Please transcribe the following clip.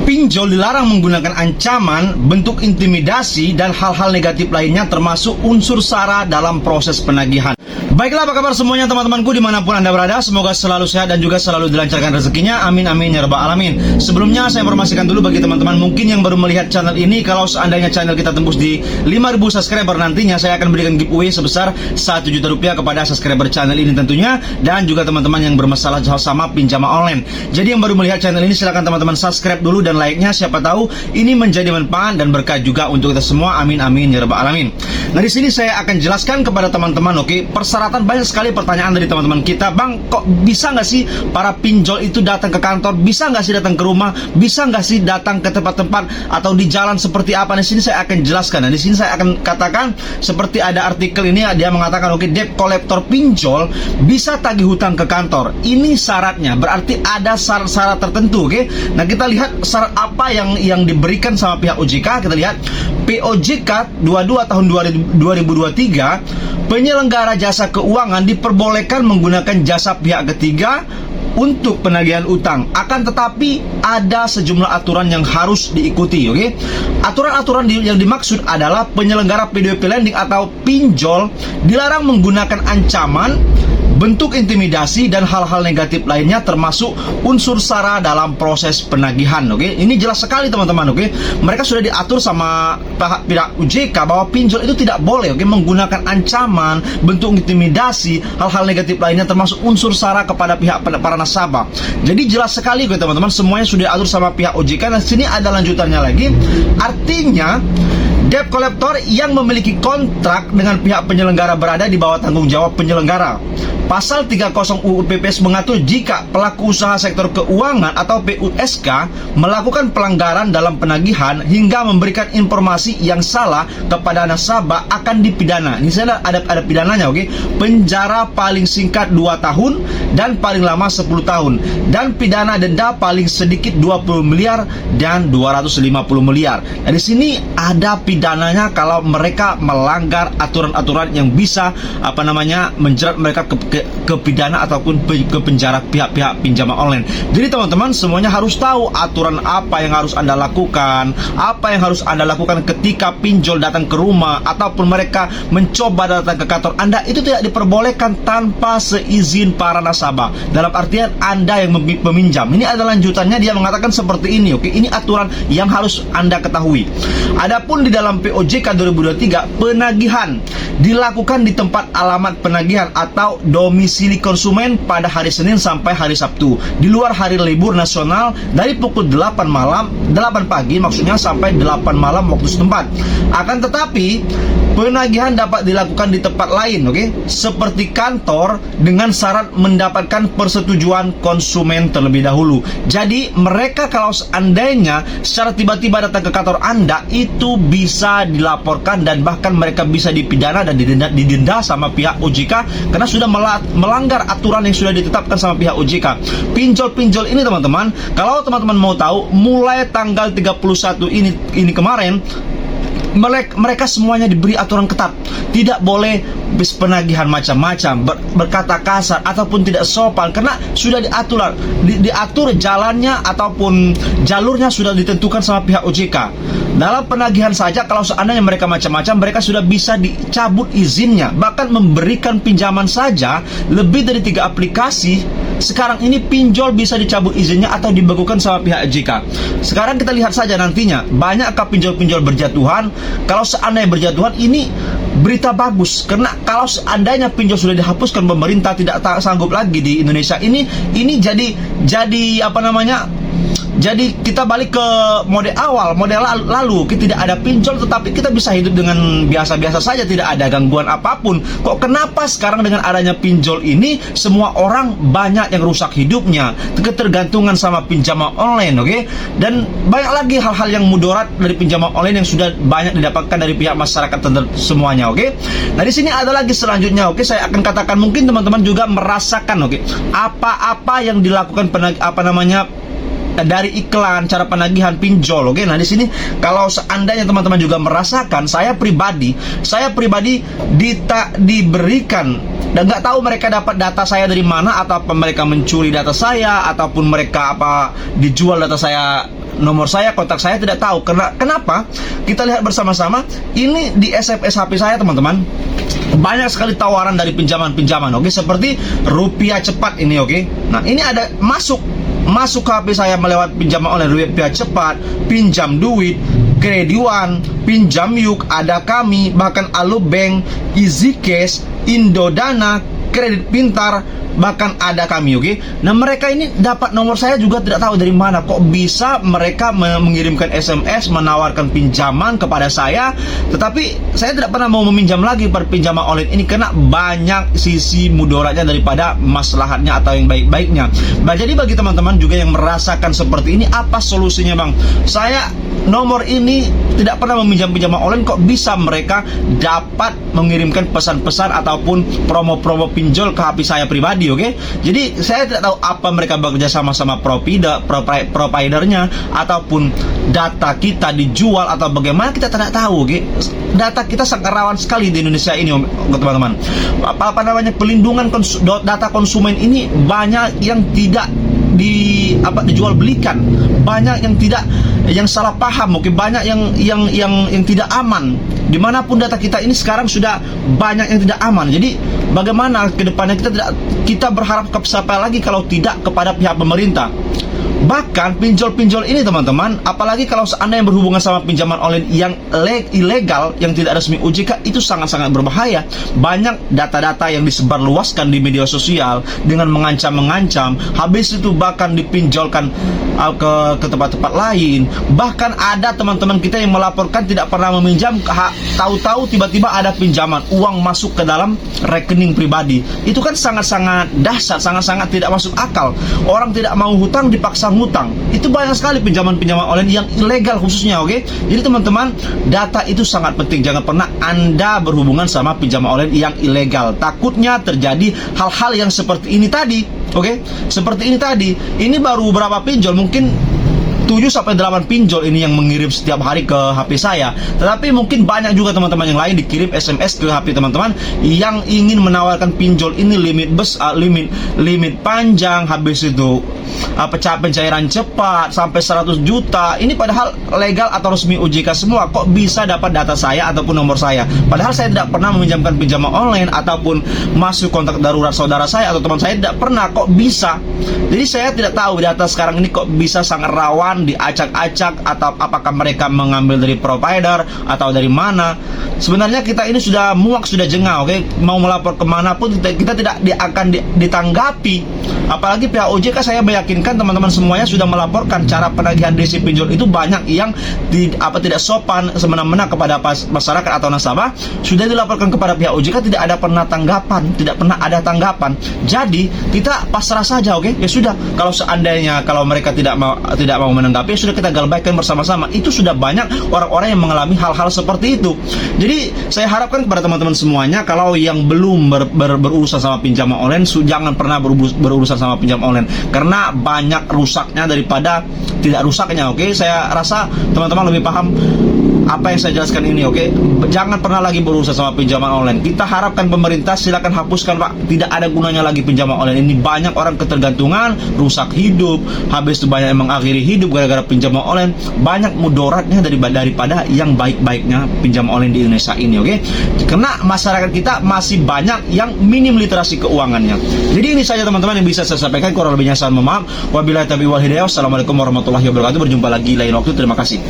Pinjol dilarang menggunakan ancaman, bentuk intimidasi, dan hal-hal negatif lainnya termasuk unsur SARA dalam proses penagihan. Baiklah, apa kabar semuanya teman-temanku dimanapun Anda berada. Semoga selalu sehat dan juga selalu dilancarkan rezekinya. Amin amin ya rabbal alamin. Sebelumnya saya informasikan dulu bagi teman-teman mungkin yang baru melihat channel ini, kalau seandainya channel kita tembus di 5.000 subscriber, nantinya saya akan berikan giveaway sebesar 1 juta rupiah kepada subscriber channel ini tentunya, dan juga teman-teman yang bermasalah sama pinjaman online. Jadi yang baru melihat channel ini silahkan teman-teman subscribe dulu dan like-nya, siapa tahu ini menjadi manfaat dan berkah juga untuk kita semua. Amin amin ya rabbal alamin. Nah, di sini saya akan jelaskan kepada teman-teman, oke, persyaratan. Banyak sekali pertanyaan dari teman-teman kita, Bang, kok bisa nggak sih para pinjol itu datang ke kantor? Bisa nggak sih datang ke rumah? Bisa nggak sih datang ke tempat-tempat atau di jalan seperti apa? Di sini saya akan jelaskan. Nah, di sini saya akan katakan seperti ada artikel ini, dia mengatakan, oke, debt kolektor pinjol bisa tagih hutang ke kantor. Ini syaratnya, berarti ada syarat-syarat tertentu, oke? Nah, kita lihat syarat apa yang diberikan sama pihak OJK. Kita lihat POJK 22 tahun 2023, penyelenggara jasa keuangan diperbolehkan menggunakan jasa pihak ketiga untuk penagihan utang. Akan tetapi ada sejumlah aturan yang harus diikuti, oke? Aturan-aturan yang dimaksud adalah penyelenggara P2P lending atau pinjol dilarang menggunakan ancaman, bentuk intimidasi, dan hal-hal negatif lainnya termasuk unsur SARA dalam proses penagihan, oke? Ini jelas sekali teman-teman, oke? Mereka sudah diatur sama pihak OJK bahwa pinjol itu tidak boleh, oke, menggunakan ancaman, bentuk intimidasi, hal-hal negatif lainnya termasuk unsur SARA kepada pihak para nasabah. Jadi jelas sekali, oke teman-teman, semuanya sudah diatur sama pihak OJK. Nah, sini ada lanjutannya lagi. Artinya debt kolektor yang memiliki kontrak dengan pihak penyelenggara berada di bawah tanggung jawab penyelenggara. Pasal 30 UU PPS mengatur jika pelaku usaha sektor keuangan atau PUSK melakukan pelanggaran dalam penagihan hingga memberikan informasi yang salah kepada nasabah akan dipidana. Ini saya ada pidananya, oke? Penjara paling singkat 2 tahun dan paling lama 10 tahun, dan pidana denda paling sedikit 20 miliar dan 250 miliar. Nah, di sini ada pidananya kalau mereka melanggar aturan-aturan yang bisa menjerat mereka ke pidana ataupun ke penjara pihak-pihak pinjaman online. Jadi teman-teman semuanya harus tahu aturan apa yang harus Anda lakukan, apa yang harus Anda lakukan ketika pinjol datang ke rumah ataupun mereka mencoba datang ke kantor Anda. Itu tidak diperbolehkan tanpa seizin para nasabah. Dalam artian Anda yang meminjam. Ini adalah lanjutannya, dia mengatakan seperti ini, oke? Ini aturan yang harus Anda ketahui. Adapun di dalam POJK 2023, penagihan dilakukan di tempat alamat penagihan atau domisili konsumen pada hari Senin sampai hari Sabtu, di luar hari libur nasional dari pukul 8 pagi maksudnya sampai 8 malam waktu setempat. Akan tetapi penagihan dapat dilakukan di tempat lain, oke? Seperti kantor dengan syarat mendapatkan persetujuan konsumen terlebih dahulu. Jadi mereka kalau seandainya secara tiba-tiba datang ke kantor Anda, itu bisa dilaporkan dan bahkan mereka bisa dipidana dan didenda sama pihak OJK karena sudah melanggar aturan yang sudah ditetapkan sama pihak OJK. Pinjol-pinjol ini teman-teman, kalau teman-teman mau tahu, mulai tanggal 31 ini kemarin, mereka semuanya diberi aturan ketat. Tidak boleh penagihan macam-macam, berkata kasar ataupun tidak sopan, karena sudah diatur jalannya ataupun jalurnya sudah ditentukan sama pihak OJK. Dalam penagihan saja kalau seandainya mereka macam-macam, mereka sudah bisa dicabut izinnya. Bahkan memberikan pinjaman saja lebih dari 3 aplikasi sekarang ini pinjol bisa dicabut izinnya atau dibekukan sama pihak OJK. Sekarang kita lihat saja nantinya, banyakkah pinjol-pinjol berjatuhan? Kalau seandainya berjatuhan, ini berita bagus, karena kalau seandainya pinjol sudah dihapuskan, pemerintah tidak sanggup lagi di Indonesia ini jadi jadi kita balik ke model lalu, kita tidak ada pinjol tetapi kita bisa hidup dengan biasa-biasa saja, tidak ada gangguan apapun. Kok kenapa sekarang dengan adanya pinjol ini semua orang banyak yang rusak hidupnya, ketergantungan sama pinjaman online, oke? Dan banyak lagi hal-hal yang mudarat dari pinjaman online yang sudah banyak didapatkan dari pihak masyarakat semuanya, oke? Nah, di sini ada lagi selanjutnya, oke? Saya akan katakan, mungkin teman-teman juga merasakan, oke? Apa yang dilakukan dari iklan cara penagihan pinjol, oke? Nah, di sini kalau seandainya teman-teman juga merasakan, saya pribadi diberikan dan nggak tahu mereka dapat data saya dari mana, atau mereka mencuri data saya, ataupun mereka dijual data saya nomor saya, kontak saya tidak tahu. Kenapa? Kita lihat bersama-sama. Ini di SMS HP saya teman-teman, banyak sekali tawaran dari pinjaman-pinjaman, oke, seperti rupiah cepat ini, oke. Nah, ini ada masuk ke HP saya melewat pinjaman online, rupiah cepat, pinjam duit, Krediwan, pinjam yuk, ada kami, bahkan Alobank, Easy Cash, Indodana, Kredit Pintar, bahkan ada kami, oke. Nah, mereka ini dapat nomor saya juga tidak tahu dari mana. Kok bisa mereka mengirimkan SMS menawarkan pinjaman kepada saya, tetapi saya tidak pernah mau meminjam lagi pada pinjaman online ini karena banyak sisi mudaratnya daripada maslahatnya atau yang baik-baiknya. Nah, jadi bagi teman-teman juga yang merasakan seperti ini, apa solusinya, Bang? Saya nomor ini tidak pernah meminjam pinjaman online, kok bisa mereka dapat mengirimkan pesan-pesan ataupun promo-promo pinjol ke HP saya pribadi, oke? Jadi saya tidak tahu apa mereka bekerja sama providernya ataupun data kita dijual atau bagaimana, kita tidak tahu, oke? Data kita sangat rawan sekali di Indonesia ini, teman-teman. Apa namanya, pelindungan data konsumen ini banyak yang tidak dijual belikan, banyak yang salah paham, mungkin banyak yang tidak aman. Dimanapun data kita ini sekarang sudah banyak yang tidak aman. Jadi bagaimana ke depannya kita berharap ke siapa lagi kalau tidak kepada pihak pemerintah. Bahkan pinjol-pinjol ini teman-teman, apalagi kalau seandainya berhubungan sama pinjaman online yang ilegal, yang tidak resmi OJK, itu sangat-sangat berbahaya. Banyak data-data yang disebarluaskan di media sosial dengan mengancam-mengancam, habis itu bahkan dipinjolkan ke tempat-tempat lain. Bahkan ada teman-teman kita yang melaporkan tidak pernah meminjam, tahu-tahu tiba-tiba ada pinjaman, uang masuk ke dalam rekening pribadi. Itu kan sangat-sangat dahsyat, sangat-sangat tidak masuk akal. Orang tidak mau hutang dipaksa ngutang. Itu banyak sekali pinjaman-pinjaman online yang ilegal khususnya, oke? Jadi teman-teman, data itu sangat penting. Jangan pernah Anda berhubungan sama pinjaman online yang ilegal. Takutnya terjadi hal-hal yang seperti ini tadi, oke? Seperti ini tadi. Ini baru berapa pinjol, mungkin 7-8 pinjol ini yang mengirim setiap hari ke HP saya. Tetapi mungkin banyak juga teman-teman yang lain dikirim SMS ke HP teman-teman yang ingin menawarkan pinjol ini limit panjang, habis itu pencairan cepat sampai 100 juta. Ini padahal legal atau resmi OJK semua. Kok bisa dapat data saya ataupun nomor saya? Padahal saya tidak pernah meminjamkan pinjaman online ataupun masuk kontak darurat saudara saya atau teman saya, tidak pernah. Kok bisa? Jadi saya tidak tahu data sekarang ini kok bisa sangat rawan diacak-acak, atau apakah mereka mengambil dari provider atau dari mana. Sebenarnya kita ini sudah muak, sudah jengah, oke? Mau melapor kemana pun kita tidak akan ditanggapi. Apalagi pihak OJK, saya meyakinkan teman-teman semuanya sudah melaporkan cara penagihan DC pinjol itu banyak yang tidak sopan semena-mena kepada masyarakat atau nasabah. Sudah dilaporkan kepada pihak OJK, tidak ada pernah ada tanggapan. Jadi kita pasrah saja, oke? Ya sudah, kalau seandainya mereka tidak mau menanggapi, sudah kita galbaikan bersama-sama. Itu sudah banyak orang-orang yang mengalami hal-hal seperti itu. Jadi saya harapkan kepada teman-teman semuanya, kalau yang belum berurusan sama pinjaman online, jangan pernah berurusan sama pinjaman online, karena banyak rusaknya daripada tidak rusaknya, oke? Saya rasa teman-teman lebih paham apa yang saya jelaskan ini, oke? Jangan pernah lagi berurusan sama pinjaman online. Kita harapkan pemerintah silakan hapuskan, Pak. Tidak ada gunanya lagi pinjaman online ini. Banyak orang ketergantungan, rusak hidup, habis itu banyak yang mengakhiri hidup gara-gara pinjaman online. Banyak mudaratnya daripada yang baik-baiknya pinjaman online di Indonesia ini, oke? Karena masyarakat kita masih banyak yang minim literasi keuangannya. Jadi ini saja teman-teman yang bisa saya sampaikan. Kurang lebihnya saya mohon maaf. Wabillahi taufiq wal hidayah. Wassalamualaikum warahmatullahi wabarakatuh. Berjumpa lagi lain waktu. Terima kasih.